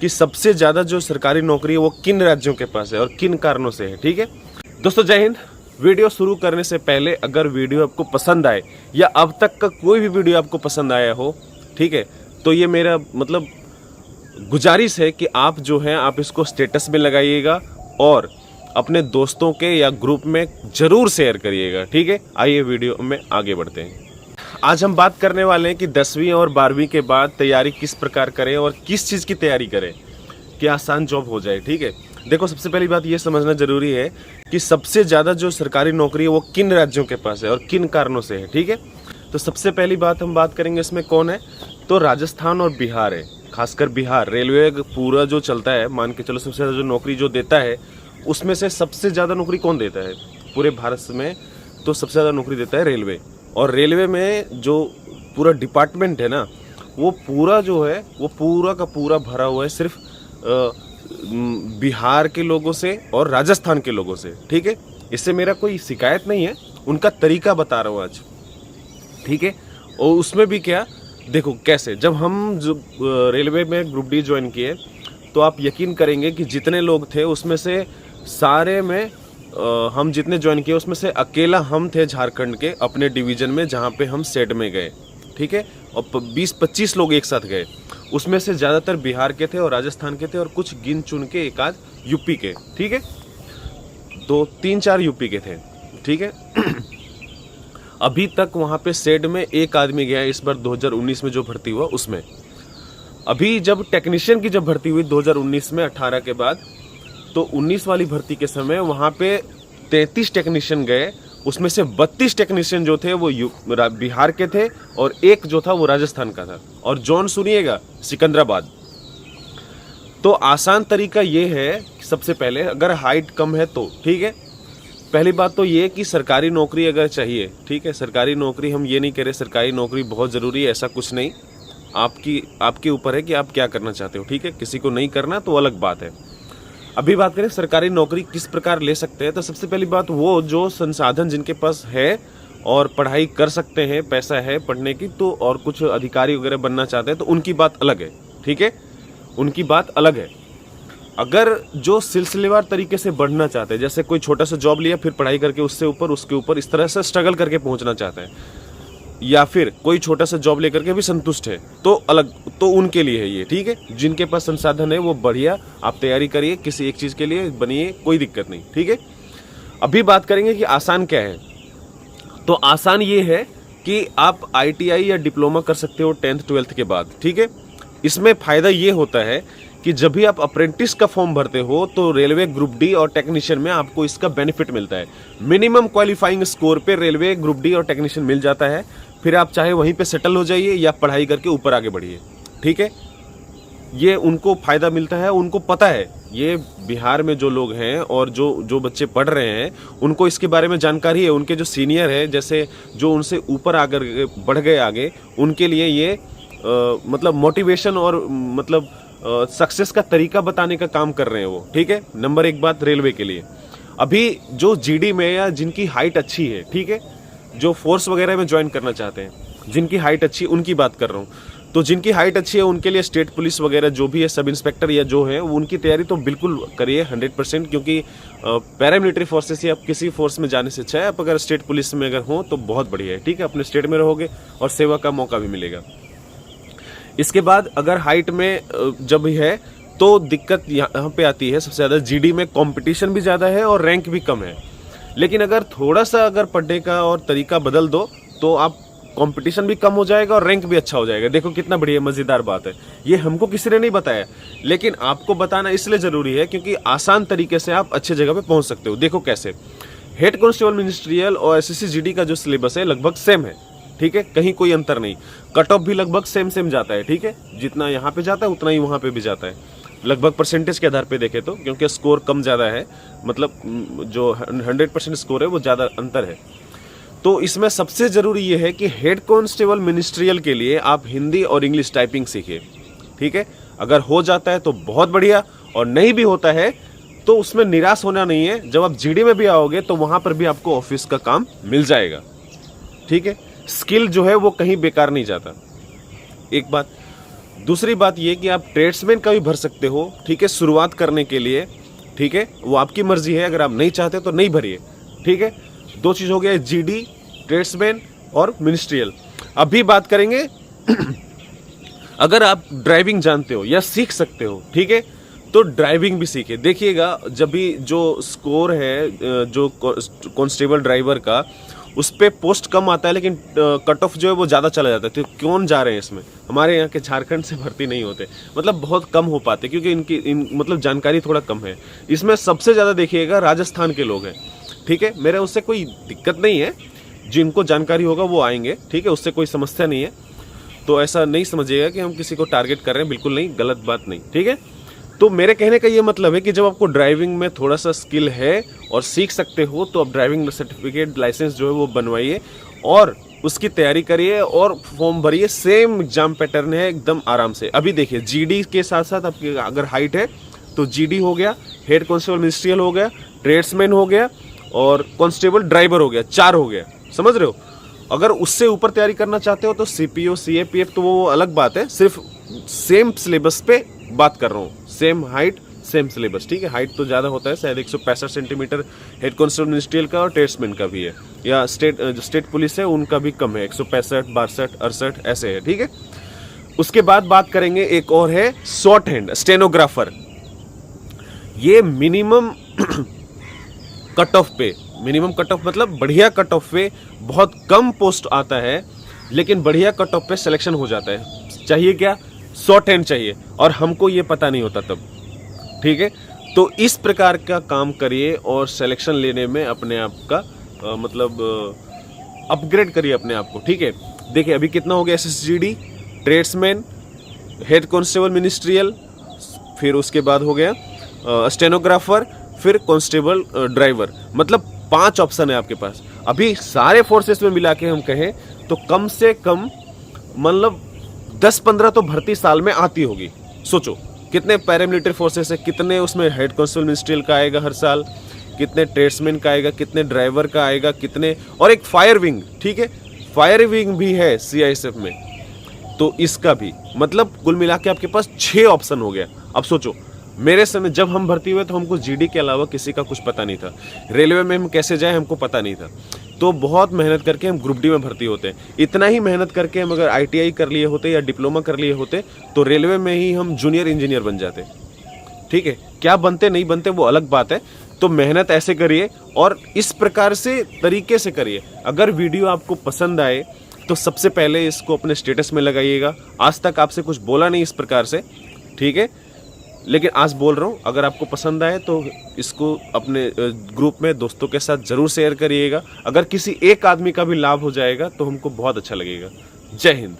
कि सबसे ज़्यादा जो सरकारी नौकरी है वो किन राज्यों के पास है और किन कारणों से है। ठीक है दोस्तों, जय हिंद। वीडियो शुरू करने से पहले अगर वीडियो आपको पसंद आए या अब तक का कोई भी वीडियो आपको पसंद आया हो, ठीक है, तो ये मेरा मतलब गुजारिश है कि आप जो है आप इसको स्टेटस में लगाइएगा और अपने दोस्तों के या ग्रुप में ज़रूर शेयर करिएगा। ठीक है, आइए वीडियो में आगे बढ़ते हैं। आज हम बात करने वाले हैं कि 10वीं और 12वीं के बाद तैयारी किस प्रकार करें और किस चीज़ की तैयारी करें कि आसान जॉब हो जाए। ठीक है, देखो सबसे पहली बात ये समझना ज़रूरी है कि सबसे ज़्यादा जो सरकारी नौकरी है वो किन राज्यों के पास है और किन कारणों से है। ठीक है, तो सबसे पहली बात हम बात करेंगे इसमें कौन है, तो राजस्थान और बिहार है। खासकर बिहार रेलवे पूरा जो चलता है, मान के चलो सबसे ज़्यादा जो नौकरी जो देता है उसमें से सबसे ज़्यादा नौकरी कौन देता है पूरे भारत में, तो सबसे ज़्यादा नौकरी देता है रेलवे। और रेलवे में जो पूरा डिपार्टमेंट है ना, वो पूरा जो है वो पूरा का पूरा भरा हुआ है सिर्फ बिहार के लोगों से और राजस्थान के लोगों से। ठीक है, इससे मेरा कोई शिकायत नहीं है, उनका तरीका बता रहा हूँ आज। ठीक है, और उसमें भी क्या देखो कैसे, जब हम जो रेलवे में ग्रुप डी ज्वाइन किए तो आप यकीन करेंगे कि जितने लोग थे उसमें से सारे में हम जितने ज्वाइन किए उसमें से अकेला हम थे झारखंड के अपने डिवीज़न में, जहाँ पे हम सेट में गए। ठीक है, और 20-25 लोग एक साथ गए, उसमें से ज़्यादातर बिहार के थे और राजस्थान के थे और कुछ गिन चुन के एक आध यूपी के। ठीक है, तो 3-4 यूपी के थे। ठीक है अभी तक वहाँ पे सेट में एक आदमी गया है इस बार 2019 में जो भर्ती हुआ उसमें। अभी जब टेक्नीशियन की जब भर्ती हुई 2019 में 18 के बाद, तो 19 वाली भर्ती के समय वहाँ पे 33 टेक्नीशियन गए, उसमें से 32 टेक्नीशियन जो थे वो बिहार के थे और एक जो था वो राजस्थान का था। और जोन सुनिएगा, सिकंदराबाद। तो आसान तरीका ये है कि सबसे पहले अगर हाइट कम है तो ठीक है, पहली बात तो ये कि सरकारी नौकरी अगर चाहिए, ठीक है, सरकारी नौकरी हम ये नहीं कह रहे सरकारी नौकरी बहुत ज़रूरी है, ऐसा कुछ नहीं, आपके ऊपर है कि आप क्या करना चाहते हो। ठीक है, किसी को नहीं करना तो अलग बात है। अभी बात करें सरकारी नौकरी किस प्रकार ले सकते हैं, तो सबसे पहली बात वो जो संसाधन जिनके पास है और पढ़ाई कर सकते हैं, पैसा है पढ़ने की, तो और कुछ अधिकारी वगैरह बनना चाहते हैं तो उनकी बात अलग है। ठीक है, उनकी बात अलग है। अगर जो सिलसिलेवार तरीके से बढ़ना चाहते हैं, जैसे कोई छोटा सा जॉब लिया फिर पढ़ाई करके उससे ऊपर उसके ऊपर इस तरह से स्ट्रगल करके पहुंचना चाहते हैं, या फिर कोई छोटा सा जॉब लेकर के भी संतुष्ट है, तो अलग, तो उनके लिए है ये। ठीक है, जिनके पास संसाधन है वो बढ़िया, आप तैयारी करिए, किसी एक चीज़ के लिए बनिए, कोई दिक्कत नहीं। ठीक है, अभी बात करेंगे कि आसान क्या है। तो आसान ये है कि आप ITI या डिप्लोमा कर सकते हो 10th 12th के बाद। ठीक है, इसमें फ़ायदा ये होता है कि जब भी आप अप्रेंटिस का फॉर्म भरते हो तो रेलवे ग्रुप डी और टेक्नीशियन में आपको इसका बेनिफिट मिलता है। मिनिमम क्वालिफाइंग स्कोर पे रेलवे ग्रुप डी और टेक्नीशियन मिल जाता है, फिर आप चाहे वहीं पे सेटल हो जाइए या पढ़ाई करके ऊपर आगे बढ़िए। ठीक है, ये उनको फ़ायदा मिलता है, उनको पता है, ये बिहार में जो लोग हैं और जो बच्चे पढ़ रहे हैं उनको इसके बारे में जानकारी है। उनके जो सीनियर है, जैसे जो उनसे ऊपर आकर बढ़ गए आगे, उनके लिए ये मतलब मोटिवेशन और मतलब सक्सेस का तरीका बताने का काम कर रहे हैं वो। ठीक है, नंबर एक बात रेलवे के लिए। अभी जो GD में या जिनकी हाइट अच्छी है, ठीक है, जो फोर्स वगैरह में ज्वाइन करना चाहते हैं, जिनकी हाइट अच्छी, उनकी बात कर रहा हूँ, तो जिनकी हाइट अच्छी है उनके लिए स्टेट पुलिस वगैरह जो भी है, सब इंस्पेक्टर या जो है, उनकी तैयारी तो बिल्कुल करिए 100%, क्योंकि पैरामिलिट्री फोर्सेस या किसी फोर्स में जाने से अच्छा है आप अगर स्टेट पुलिस में अगर हो तो बहुत बढ़िया है। ठीक है, अपने स्टेट में रहोगे और सेवा का मौका भी मिलेगा। इसके बाद अगर हाइट में जब है तो दिक्कत यहाँ पे आती है सबसे ज़्यादा, GD में कंपटीशन भी ज़्यादा है और रैंक भी कम है। लेकिन अगर थोड़ा सा अगर पढ़ने का और तरीका बदल दो तो आप कंपटीशन भी कम हो जाएगा और रैंक भी अच्छा हो जाएगा। देखो कितना बढ़िया मज़ेदार बात है, ये हमको किसी ने नहीं बताया, लेकिन आपको बताना इसलिए ज़रूरी है क्योंकि आसान तरीके से आप अच्छे जगह पे पहुंच सकते हो। देखो कैसे, हेड कांस्टेबल मिनिस्ट्रियल और SSC GD का जो सिलेबस है लगभग सेम है। ठीक है, कहीं कोई अंतर नहीं, कट ऑफ भी लगभग सेम जाता है। ठीक है, जितना यहाँ पे जाता है उतना ही वहाँ पे भी जाता है, लगभग परसेंटेज के आधार पे देखे तो, क्योंकि स्कोर कम ज़्यादा है, मतलब जो 100% स्कोर है वो ज़्यादा अंतर है। तो इसमें सबसे ज़रूरी ये है कि हेड कांस्टेबल मिनिस्ट्रियल के लिए आप हिंदी और इंग्लिश टाइपिंग सीखिए। ठीक है, अगर हो जाता है तो बहुत बढ़िया, और नहीं भी होता है तो उसमें निराश होना नहीं है। जब आप GD में भी आओगे तो वहाँ पर भी आपको ऑफिस का काम मिल जाएगा। ठीक है, स्किल जो है वो कहीं बेकार नहीं जाता। एक बात दूसरी बात ये कि आप ट्रेड्समैन का भी भर सकते हो, ठीक है, शुरुआत करने के लिए, ठीक है, वो आपकी मर्जी है, अगर आप नहीं चाहते तो नहीं भरिए, ठीक है। 2 चीज़ हो गया, जीडी, ट्रेड्समैन और मिनिस्ट्रियल। अभी बात करेंगे अगर आप ड्राइविंग जानते हो या सीख सकते हो, ठीक है, तो ड्राइविंग भी सीखे। देखिएगा, जब भी जो स्कोर है जो कांस्टेबल ड्राइवर का, उस पे पोस्ट कम आता है, लेकिन कट ऑफ जो है वो ज़्यादा चला जाता है। तो कौन जा रहे हैं इसमें? हमारे यहाँ के झारखंड से भर्ती नहीं होते, मतलब बहुत कम हो पाते, क्योंकि इनकी मतलब जानकारी थोड़ा कम है। इसमें सबसे ज़्यादा देखिएगा राजस्थान के लोग हैं, ठीक है। मेरे उससे कोई दिक्कत नहीं है, जिनको जानकारी होगा वो आएंगे, ठीक है, उससे कोई समस्या नहीं है। तो ऐसा नहीं समझिएगा कि हम किसी को टारगेट कर रहे हैं, बिल्कुल नहीं, गलत बात नहीं, ठीक है। तो मेरे कहने का ये मतलब है कि जब आपको ड्राइविंग में थोड़ा सा स्किल है और सीख सकते हो, तो आप ड्राइविंग सर्टिफिकेट, लाइसेंस जो है वो बनवाइए और उसकी तैयारी करिए और फॉर्म भरिए। सेम एग्जाम पैटर्न है, एकदम आराम से। अभी देखिए, जीडी के साथ साथ आपकी अगर हाइट है तो जीडी हो गया, हेड कांस्टेबल मिनिस्ट्रियल हो गया, ट्रेड्समैन हो गया और कांस्टेबल ड्राइवर हो गया, 4 हो गया, समझ रहे हो। अगर उससे ऊपर तैयारी करना चाहते हो तो सीपीओ, सीएपीएफ, तो वो अलग बात है। सिर्फ सेम सिलेबस पे बात कर रहा हूँ, सेम हाइट, सेम सिलेबस, ठीक है। हाइट तो ज़्यादा होता है, शायद 165 सेंटीमीटर हेड कांस्टेबल मिनिस्ट्रियल का और ट्रेड्समैन का भी है, या स्टेट पुलिस है उनका भी कम है, 165, 62, 68 ऐसे है, ठीक है। उसके बाद बात करेंगे, एक और है शॉर्ट हैंड स्टेनोग्राफर। ये मिनिमम कट ऑफ पे, मिनिमम कट ऑफ मतलब बढ़िया कट ऑफ पे बहुत कम पोस्ट आता है, लेकिन बढ़िया कट ऑफ पे सिलेक्शन हो जाता है। चाहिए क्या? शॉर्ट हैंड चाहिए, और हमको ये पता नहीं होता तब, ठीक है। तो इस प्रकार का काम करिए और सिलेक्शन लेने में अपने आप का मतलब अपग्रेड करिए अपने आप को, ठीक है। देखिए अभी कितना हो गया, SSGD, tradesman, head constable ministerial, फिर उसके बाद हो गया स्टेनोग्राफर, फिर कांस्टेबल ड्राइवर, मतलब 5 ऑप्शन है आपके पास। अभी सारे फोर्सेस में मिला के हम कहें तो कम से कम मतलब 10-15 तो भर्ती साल में आती होगी। सोचो कितने पैरामिलिट्री फोर्सेस है, कितने उसमें हेड कांस्टेबल मिनिस्ट्रियल का आएगा हर साल, कितने ट्रेड्समैन का आएगा, कितने ड्राइवर का आएगा, कितने, और एक फायर विंग, ठीक है, फायर विंग भी है सीआईएसएफ में, तो इसका भी मतलब कुल मिला के आपके पास 6 ऑप्शन हो गया। अब सोचो, मेरे समय जब हम भर्ती हुए तो हमको जीडी के अलावा किसी का कुछ पता नहीं था, रेलवे में हम कैसे जाए हमको पता नहीं था। तो बहुत मेहनत करके हम ग्रुप डी में भर्ती होते हैं। इतना ही मेहनत करके हम अगर आईटीआई कर लिए होते या डिप्लोमा कर लिए होते तो रेलवे में ही हम जूनियर इंजीनियर बन जाते, ठीक है। क्या बनते नहीं बनते वो अलग बात है। तो मेहनत ऐसे करिए और इस प्रकार से तरीके से करिए। अगर वीडियो आपको पसंद आए तो सबसे पहले इसको अपने स्टेटस में लगाइएगा। आज तक आपसे कुछ बोला नहीं इस प्रकार से, ठीक है, लेकिन आज बोल रहा हूँ। अगर आपको पसंद आए तो इसको अपने ग्रुप में दोस्तों के साथ ज़रूर शेयर करिएगा। अगर किसी एक आदमी का भी लाभ हो जाएगा तो हमको बहुत अच्छा लगेगा। जय हिंद।